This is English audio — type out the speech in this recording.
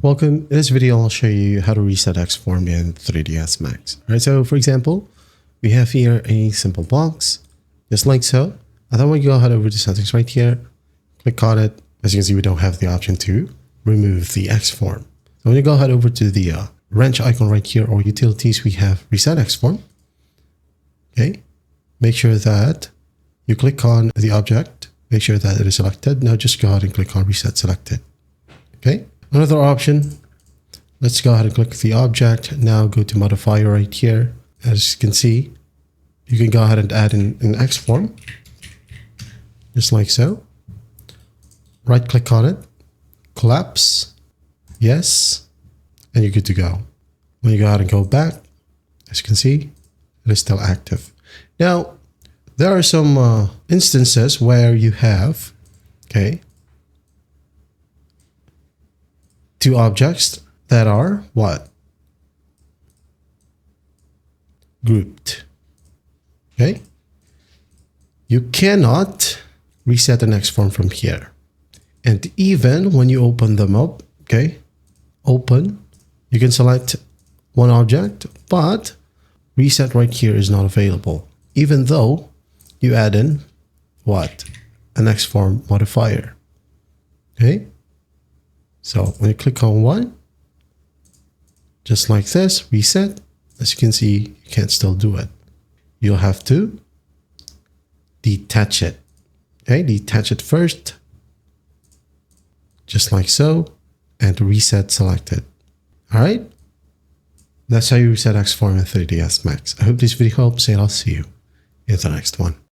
Welcome. In this video, I'll show you how to reset XForm in 3ds Max. All right, so for example, we have here a simple box, just like so. And then we go ahead over to settings right here, click on it. As you can see, we don't have the option to remove the XForm. So when you go ahead over to the wrench icon right here or utilities, we have reset XForm. Okay, make sure that you click on the object, make sure that it is selected. Now just go ahead and click on reset selected. Okay. Another option, let's go ahead and click the object. Now go to modifier right here. As you can see, you can go ahead and add an XForm, just like so. Right click on it, collapse, yes, and you're good to go. When you go ahead and go back, as you can see, it is still active. Now, there are some instances where you have, okay, two objects that are what? Grouped. Okay. You cannot reset an XForm from here. And even when you open them up, okay, open, you can select one object, but reset right here is not available, even though you add in what? An XForm modifier. Okay. So when you click on one, just like this, reset, as you can see, you can't still do it. You'll have to detach it. Okay, detach it first, just like so, and reset selected. All right, that's how you reset XForm in 3ds Max. I hope this video helps, and I'll see you in the next one.